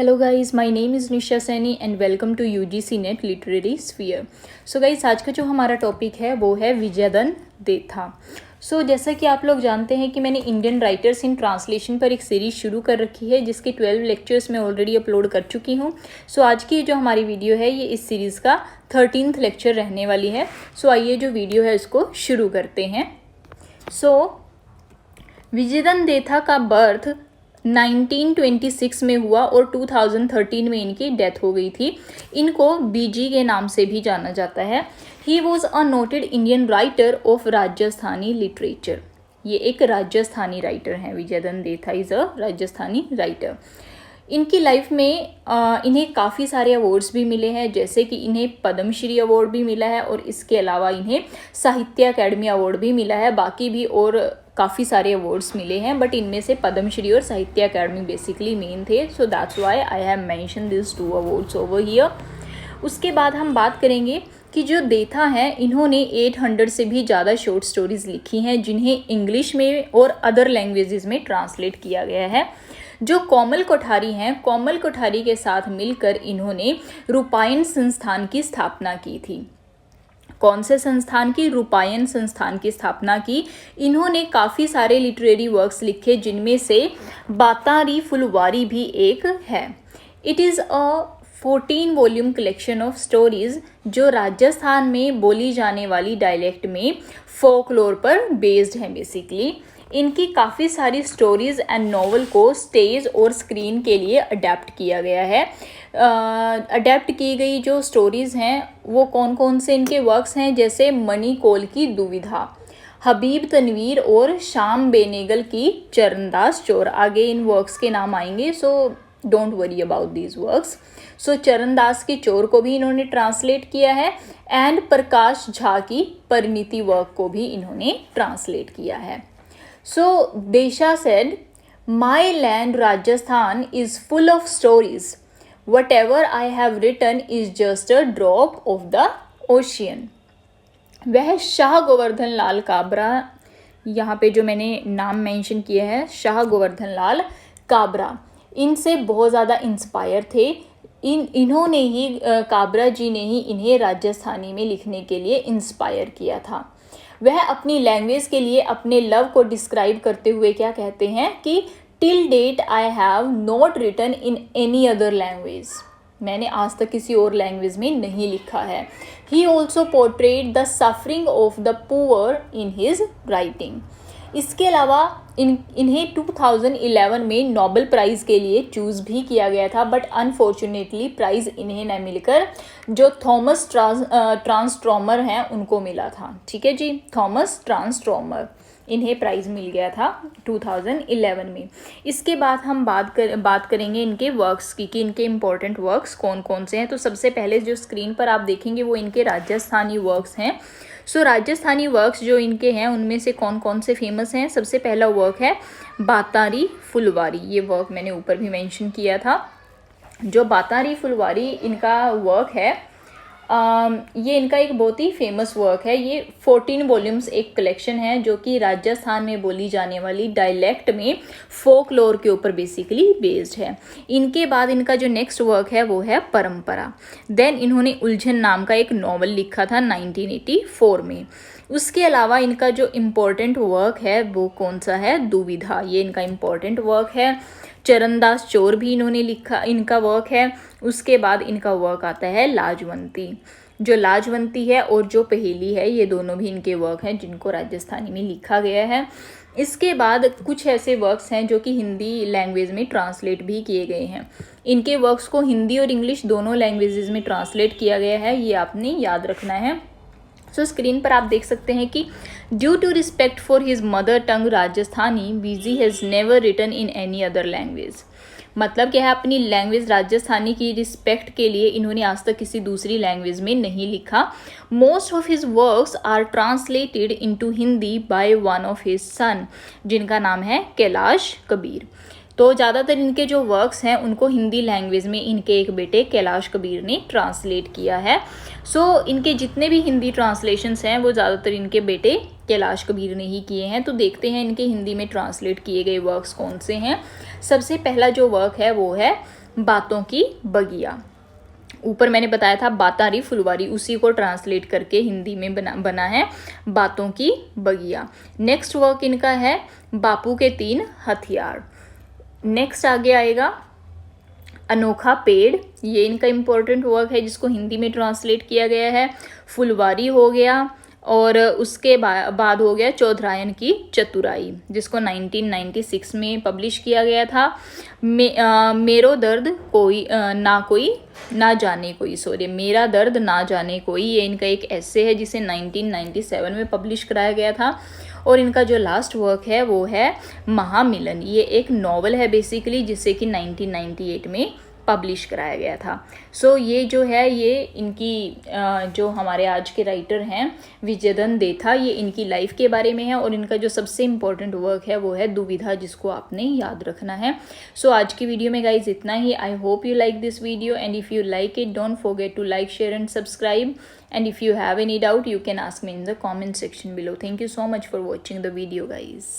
Hello guys, my name is Nisha Saini and welcome to UGC NET literary sphere. So guys, आज का जो हमारा topic है वो है विजयदन देथा। सो जैसा कि आप लोग जानते हैं कि मैंने इंडियन राइटर्स इन ट्रांसलेशन पर एक सीरीज़ शुरू कर रखी है जिसके 12 लेक्चर्स मैं ऑलरेडी अपलोड कर चुकी हूँ। सो आज की जो हमारी वीडियो है ये इस सीरीज़ का 13th लेक्चर रहने वाली है। सो आइए जो वीडियो है उसको शुरू करते हैं। सो विजयदन देथा का बर्थ 1926 में हुआ और 2013 में इनकी डेथ हो गई थी। इनको बीजी के नाम से भी जाना जाता है। He was a noted Indian writer of Rajasthani literature. ये एक राजस्थानी राइटर हैं। Vijaydan Detha is a Rajasthani writer. इनकी लाइफ में इन्हें काफ़ी सारे अवार्ड्स भी मिले हैं, जैसे कि इन्हें पद्मश्री अवार्ड भी मिला है और इसके अलावा इन्हें साहित्य अकेडमी अवार्ड भी मिला है। बाकी भी और काफ़ी सारे अवार्ड्स मिले हैं, बट इनमें से पद्मश्री और साहित्य अकेडमी बेसिकली मेन थे। So that's why I have mention this 2 awards over here. उसके बाद हम बात करेंगे कि जो देथा हैं इन्होंने 800 से भी ज़्यादा शॉर्ट स्टोरीज लिखी हैं जिन्हें इंग्लिश में और अदर लैंग्वेजेस में ट्रांसलेट किया गया है। जो कोमल कोठारी हैं, कोमल कोठारी के साथ मिलकर इन्होंने रूपायन संस्थान की स्थापना की थी। कौन से संस्थान की? रूपायन संस्थान की स्थापना की। इन्होंने काफ़ी सारे लिटरेरी वर्क्स लिखे जिनमें से बातारी फुलवारी भी एक है। It is a 14 volume collection of stories जो राजस्थान में बोली जाने वाली डायलेक्ट में फोकलोर पर बेस्ड है बेसिकली। इनकी काफ़ी सारी स्टोरीज़ एंड नॉवल को स्टेज और स्क्रीन के लिए अडेप्ट किया गया है। अडेप्ट की गई जो स्टोरीज़ हैं वो कौन कौन से इनके वर्क्स हैं, जैसे मणिकौल की दुविधा, हबीब तनवीर और श्याम बेनेगल की चरणदास चोर। आगे इन वर्क्स के नाम आएंगे, so don't worry about these works. So Charandas के चोर को भी इन्होंने ट्रांसलेट किया है एंड प्रकाश झा की परिणीति वर्क को भी इन्होंने ट्रांसलेट किया है। So Desha said, "My land Rajasthan is full of stories. Whatever I have written is just a drop of the ocean." वह शाह गोवर्धन लाल काबरा, यहाँ पे जो मैंने नाम मेंशन किए हैं शाह गोवर्धन लाल काबरा, इनसे बहुत ज़्यादा इंस्पायर थे। इन्होंने ही काबरा जी ने ही इन्हें राजस्थानी में लिखने के लिए इंस्पायर किया था। वह अपनी लैंग्वेज के लिए अपने लव को डिस्क्राइब करते हुए क्या कहते हैं कि till date I have not written in any other language. मैंने आज तक किसी और लैंग्वेज में नहीं लिखा है। He also portrayed the suffering of the poor in his writing. इसके अलावा इन्हें 2011 में नोबेल प्राइज़ के लिए चूज़ भी किया गया था, बट अनफॉर्चुनेटली प्राइज़ इन्हें न मिलकर जो थॉमस ट्रांसट्रॉमर हैं उनको मिला था। ठीक है जी, थॉमस ट्रांसट्रॉमर, इन्हें प्राइज़ मिल गया था 2011 में। इसके बाद हम बात करेंगे इनके वर्क्स की कि इनके इम्पोर्टेंट वर्क्स कौन कौन से हैं। तो सबसे पहले जो स्क्रीन पर आप देखेंगे वो इनके राजस्थानी वर्क्स हैं। सो राजस्थानी वर्क्स जो इनके हैं उनमें से कौन कौन से फेमस हैं। सबसे पहला वर्क है बातारी फुलवारी। ये वर्क मैंने ऊपर भी मेंशन किया था। जो बातारी फुलवारी इनका वर्क है, ये इनका एक बहुत ही फेमस वर्क है। ये 14 वॉल्यूम्स एक कलेक्शन है जो कि राजस्थान में बोली जाने वाली डायलेक्ट में फोकलोर के ऊपर बेसिकली बेस्ड है। इनके बाद इनका जो नेक्स्ट वर्क है वो है परंपरा। देन इन्होंने उलझन नाम का एक नॉवल लिखा था 1984 में। उसके अलावा इनका जो इम्पोर्टेंट वर्क है वो कौन सा है? दुविधा। ये इनका इम्पोर्टेंट वर्क है। चरणदास चोर भी इन्होंने लिखा, इनका वर्क है। उसके बाद इनका वर्क आता है लाजवंती। जो लाजवंती है और जो पहेली है ये दोनों भी इनके वर्क हैं जिनको राजस्थानी में लिखा गया है। इसके बाद कुछ ऐसे वर्क्स हैं जो कि हिंदी लैंग्वेज में ट्रांसलेट भी किए गए हैं। इनके वर्क्स को हिंदी और इंग्लिश दोनों लैंग्वेजेस में ट्रांसलेट किया गया है, ये आपने याद रखना है। सो स्क्रीन पर आप देख सकते हैं कि due to respect for his mother tongue Rajasthani, Bijji has never written in any other language. मतलब क्या है, अपनी लैंग्वेज राजस्थानी की रिस्पेक्ट के लिए इन्होंने आज तक किसी दूसरी लैंग्वेज में नहीं लिखा। Most of his works are translated into Hindi by one of his son, जिनका नाम है कैलाश कबीर। तो ज़्यादातर इनके जो वर्क्स हैं उनको हिंदी लैंग्वेज में इनके एक बेटे कैलाश कबीर ने ट्रांसलेट किया है। सो इनके जितने भी हिंदी ट्रांसलेशंस हैं वो ज़्यादातर इनके बेटे कैलाश कबीर ने ही किए हैं। तो देखते हैं इनके हिंदी में ट्रांसलेट किए गए वर्क्स कौन से हैं। सबसे पहला जो वर्क है वो है बातों की बगिया। ऊपर मैंने बताया था बातारी फुलवारी, उसी को ट्रांसलेट करके हिंदी में बना है बातों की बगिया। नेक्स्ट वर्क इनका है बापू के 3 हथियार। नेक्स्ट आगे आएगा अनोखा पेड़, ये इनका इम्पोर्टेंट वर्क है जिसको हिंदी में ट्रांसलेट किया गया है। फुलवारी हो गया, और उसके बाद हो गया चौधरायन की चतुराई, जिसको 1996 में पब्लिश किया गया था। मेरो दर्द कोई ना जाने कोई, सॉरी, मेरा दर्द ना जाने कोई, ये इनका एक ऐसे है जिसे 1997 में पब्लिश कराया गया था। और इनका जो लास्ट वर्क है वो है महामिलन, ये एक नॉवल है बेसिकली, जिसे कि 1998 में पब्लिश कराया गया था। सो ये जो है ये इनकी जो हमारे आज के राइटर हैं विजयदन देथा, ये इनकी लाइफ के बारे में है। और इनका जो सबसे इम्पोर्टेंट वर्क है वो है दुविधा, जिसको आपने याद रखना है। सो आज की वीडियो में गाइज इतना ही। I hope you like this video, and if you like it don't forget to like, share and subscribe, and if you have any doubt you can ask me in the comment section below. Thank you so much for watching the video guys.